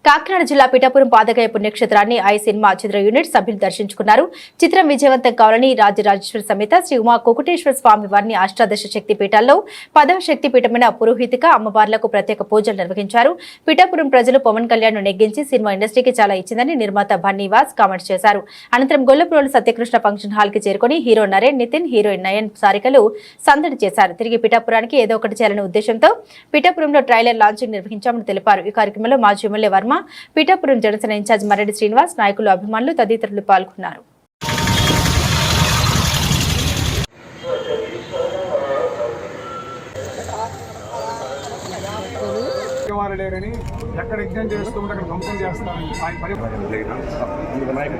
కాకినాడ జిల్లా పిఠాపురం పాదగయ పుణ్యక్షేత్రాన్ని I cinema చిత్ర యూనిట్ సభ్యులు దర్శించుకున్నారు. చిత్రం విజయవంతం కావాలని రాజరాజేశ్వర సమేత శ్రీ ఉమా కోకుటేశ్వర స్వామి వారిని అష్టాదశ శక్తి పీఠాల్లో 10వ శక్తి పీఠమైన పురోహితిక అమ్మవార్లకు ప్రత్యేక పూజలు నిర్వహించారు. పిఠాపురం ప్రజలు పవన్ కళ్యాణ్ ను నెగ్గించి సినిమా ఇండస్ట్రీకి చాలా ఇచ్చిందని నిర్మాత బన్నీవాస్ కామెంట్స్ చేశారు. అనంతరం గొల్లపురోలు సత్యకృష్ణ ఫంక్షన్ హాల్ కి చేరుకుని హీరో నరేన్, నితిన్, హీరోయిన్ నయన్ సారికలు సందడి చేశారు. తిరిగి పిఠాపురానికి ఏదో ఒకటి చేయాలనే ఉద్దేశంతో పిఠాపురంలో ట్రైలర్ లాంచింగ్ నిర్వహించామని తెలిపారు. ఈ కార్యక్రమంలో మాజీ ఎమ్మెల్యే వర్మ, పిఠాపురం జనసేన ఇన్ఛార్జ్ మర్రెడ్డి శ్రీనివాస్, నాయకులు, అభిమానులు తదితరులు పాల్గొన్నారు. ఎక్కడ యజ్ఞం చేస్తుంటే అక్కడ ధ్వంసం చేస్తారని ఆయన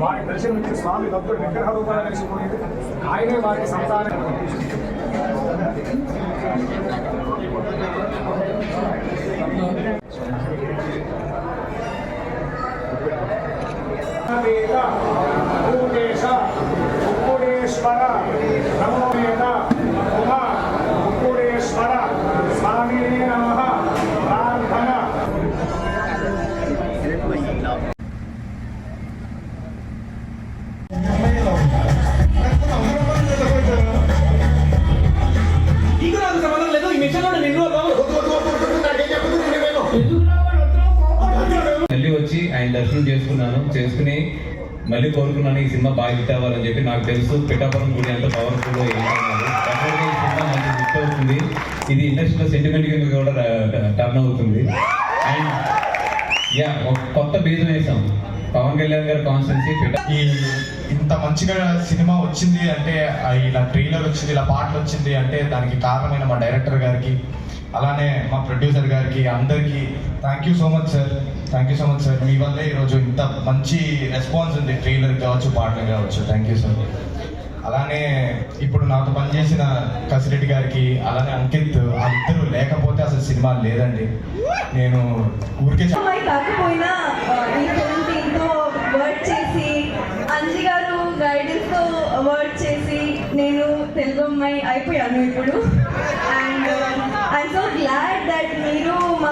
వారి దర్శనమిచ్చి స్వామి భక్తుడు విగ్రహ రూపాలు కలిసిపోయింది. ఆయనే వారికి సంతానం ముక్కుడేశ్వర నమోవేద ఉమా ముక్కుడేశ్వర స్వామి నమః ప్రార్థన. మళ్ళీ వచ్చి ఆయన దర్శనం చేసుకుని మళ్ళీ కోరుకున్నాను ఈ సినిమా బాగా హిట్ అవ్వాలని చెప్పి. నాకు తెలుసు పిఠాపురం గుడి ఎంత పవర్ఫుల్ ఈ సినిమా మంచి హిట్ అవుతుంది. ఇది ఇండస్ట్రీలో సెంటిమెంట్ కింద కూడా టర్న్ అవుతుంది. అండ్ ఒక కొత్త బీజం వేసాం పవన్ కళ్యాణ్ గారి కాన్స్టెన్సీ. ఈ ఇంత మంచిగా సినిమా వచ్చింది అంటే, ఇలా ట్రైలర్ వచ్చింది, ఇలా పాటలు వచ్చింది అంటే దానికి కారణమైన మా డైరెక్టర్ గారికి, అలానే మా ప్రొడ్యూసర్ గారికి, అందరికీ thank you so much sir. Thank you so much sir. మీ వల్లే ఈరోజు ఇంత మంచి రెస్పాన్స్ ఉంది, ట్రైలర్ కావచ్చు, పాటలు కావచ్చు. Thank you sir. అలానే ఇప్పుడు నాతో పనిచేసిన కసిరెడ్డి గారికి, అలానే అంకిత్, అందరూ లేకపోతే అసలు సినిమా లేదండి. నేను ఊరికే కాకపోయినా ఈ ఫిల్మ్ టీంతో వర్క్ చేసి, అంజి గారు గైడెన్స్ తో వర్క్ చేసి నేను తెలుగు అమ్మాయి అయిపోయాను ఇప్పుడు. And I'm so glad that మీరు మా